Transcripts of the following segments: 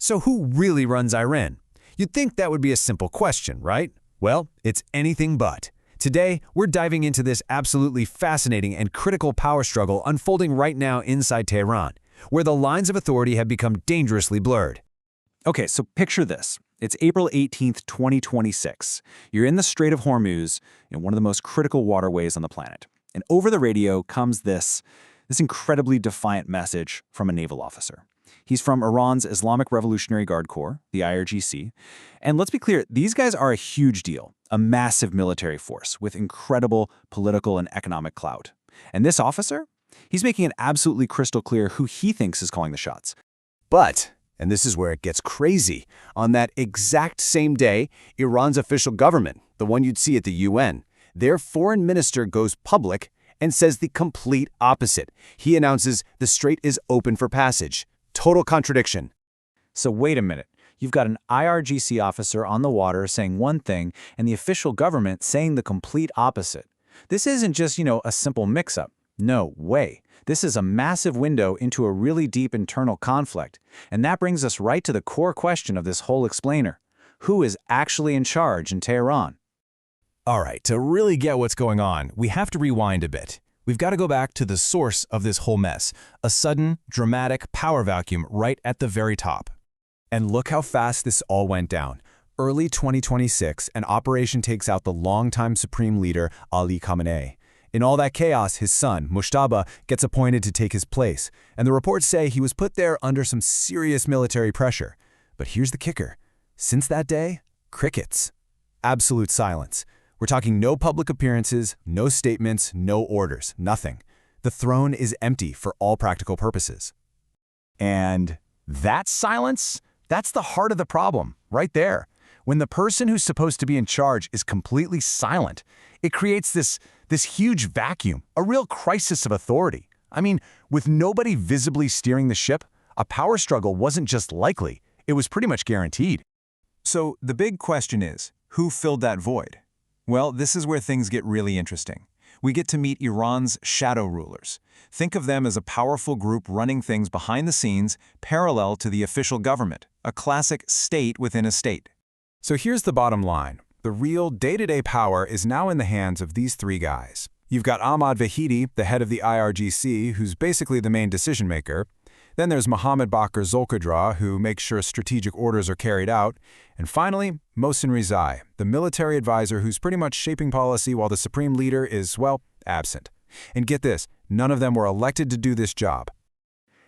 So who really runs Iran? You'd think that would be a simple question, right? Well, it's anything but. Today, we're diving into this absolutely fascinating and critical power struggle unfolding right now inside Tehran, where the lines of authority have become dangerously blurred. Okay, so picture this. It's April 18th, 2026. You're in the Strait of Hormuz, in one of the most critical waterways on the planet. And over the radio comes this incredibly defiant message from a naval officer. He's from Iran's Islamic Revolutionary Guard Corps, the IRGC. And let's be clear, these guys are a huge deal, a massive military force with incredible political and economic clout. And this officer? He's making it absolutely crystal clear who he thinks is calling the shots. But, and this is where it gets crazy, on that exact same day, Iran's official government, the one you'd see at the UN, their foreign minister goes public and says the complete opposite. He announces the strait is open for passage. Total contradiction. So wait a minute. You've got an IRGC officer on the water saying one thing and the official government saying the complete opposite. This isn't just, a simple mix-up. No way. This is a massive window into a really deep internal conflict. And that brings us right to the core question of this whole explainer. Who is actually in charge in Tehran? All right, to really get what's going on, we have to rewind a bit. We've got to go back to the source of this whole mess, a sudden, dramatic power vacuum right at the very top. And look how fast this all went down. Early 2026, an operation takes out the longtime supreme leader, Ali Khamenei. In all that chaos, his son, Mushtaba, gets appointed to take his place, and the reports say he was put there under some serious military pressure. But here's the kicker. Since that day, crickets. Absolute silence. We're talking no public appearances, no statements, no orders, nothing. The throne is empty for all practical purposes. And that silence, that's the heart of the problem, right there. When the person who's supposed to be in charge is completely silent, it creates this huge vacuum, a real crisis of authority. I mean, with nobody visibly steering the ship, a power struggle wasn't just likely, it was pretty much guaranteed. So the big question is, who filled that void? Well, this is where things get really interesting. We get to meet Iran's shadow rulers. Think of them as a powerful group running things behind the scenes, parallel to the official government, a classic state within a state. So here's the bottom line. The real day-to-day power is now in the hands of these three guys. You've got Ahmad Vahidi, the head of the IRGC, who's basically the main decision-maker. Then there's Mohammad Bakr Zolkadra, who makes sure strategic orders are carried out. And finally, Mohsen Rizai, the military advisor who's pretty much shaping policy while the supreme leader is, well, absent. And get this, none of them were elected to do this job.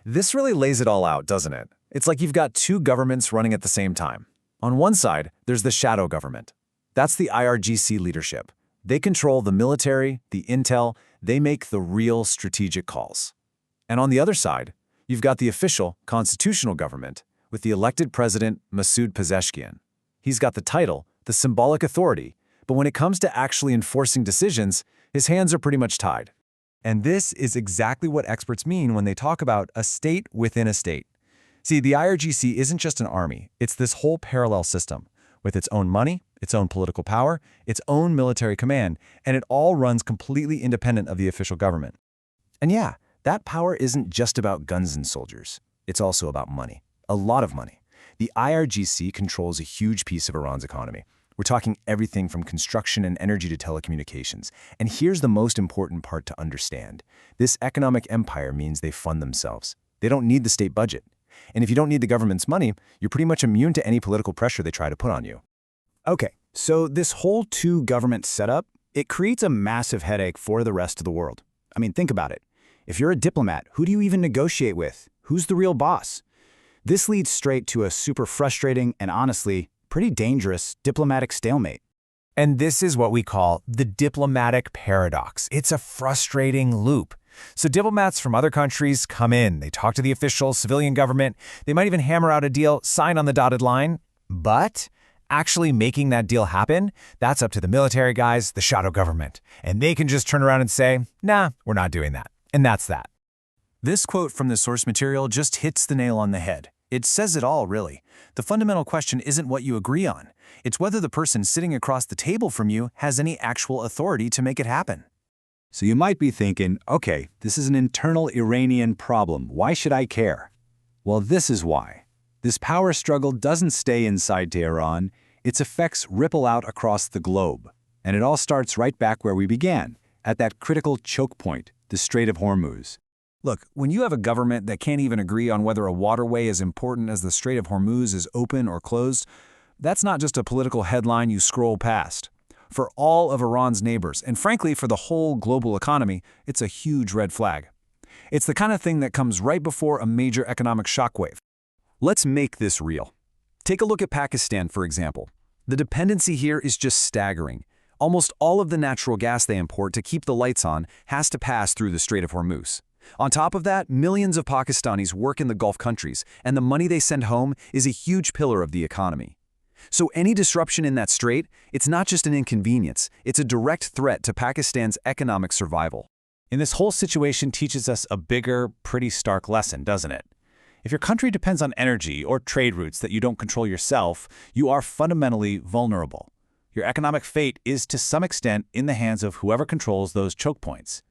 This really lays it all out, doesn't it? It's like you've got two governments running at the same time. On one side, there's the shadow government. That's the IRGC leadership. They control the military, the intel, they make the real strategic calls. And on the other side, you've got the official, constitutional government with the elected president, Masoud Pezeshkian. He's got the title, the symbolic authority, but when it comes to actually enforcing decisions, his hands are pretty much tied. And this is exactly what experts mean when they talk about a state within a state. See, the IRGC isn't just an army, it's this whole parallel system, with its own money, its own political power, its own military command, and it all runs completely independent of the official government. And yeah, that power isn't just about guns and soldiers. It's also about money. A lot of money. The IRGC controls a huge piece of Iran's economy. We're talking everything from construction and energy to telecommunications. And here's the most important part to understand. This economic empire means they fund themselves. They don't need the state budget. And if you don't need the government's money, you're pretty much immune to any political pressure they try to put on you. Okay, so this whole two-government setup, it creates a massive headache for the rest of the world. I mean, think about it. If you're a diplomat, who do you even negotiate with? Who's the real boss? This leads straight to a super frustrating and honestly, pretty dangerous diplomatic stalemate. And this is what we call the diplomatic paradox. It's a frustrating loop. So diplomats from other countries come in, they talk to the official civilian government, they might even hammer out a deal, sign on the dotted line, but actually making that deal happen, that's up to the military guys, the shadow government. And they can just turn around and say, nah, we're not doing that. And that's that. This quote from the source material just hits the nail on the head. It says it all, really. The fundamental question isn't what you agree on. It's whether the person sitting across the table from you has any actual authority to make it happen. So you might be thinking, okay, this is an internal Iranian problem. Why should I care? Well, this is why. This power struggle doesn't stay inside Tehran. Its effects ripple out across the globe. And it all starts right back where we began, at that critical choke point, the Strait of Hormuz. Look, when you have a government that can't even agree on whether a waterway as important as the Strait of Hormuz is open or closed, that's not just a political headline you scroll past. For all of Iran's neighbors, and frankly for the whole global economy, it's a huge red flag. It's the kind of thing that comes right before a major economic shockwave. Let's make this real. Take a look at Pakistan, for example. The dependency here is just staggering. Almost all of the natural gas they import to keep the lights on has to pass through the Strait of Hormuz. On top of that, millions of Pakistanis work in the Gulf countries, and the money they send home is a huge pillar of the economy. So any disruption in that strait, it's not just an inconvenience, it's a direct threat to Pakistan's economic survival. And this whole situation teaches us a bigger, pretty stark lesson, doesn't it? If your country depends on energy or trade routes that you don't control yourself, you are fundamentally vulnerable. Your economic fate is to some extent in the hands of whoever controls those choke points.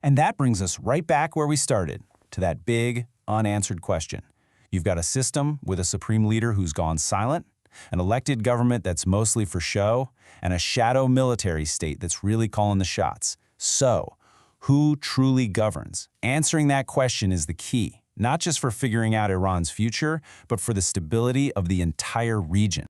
And that brings us right back where we started, to that big, unanswered question. You've got a system with a supreme leader who's gone silent, an elected government that's mostly for show, and a shadow military state that's really calling the shots. So, who truly governs? Answering that question is the key, not just for figuring out Iran's future, but for the stability of the entire region.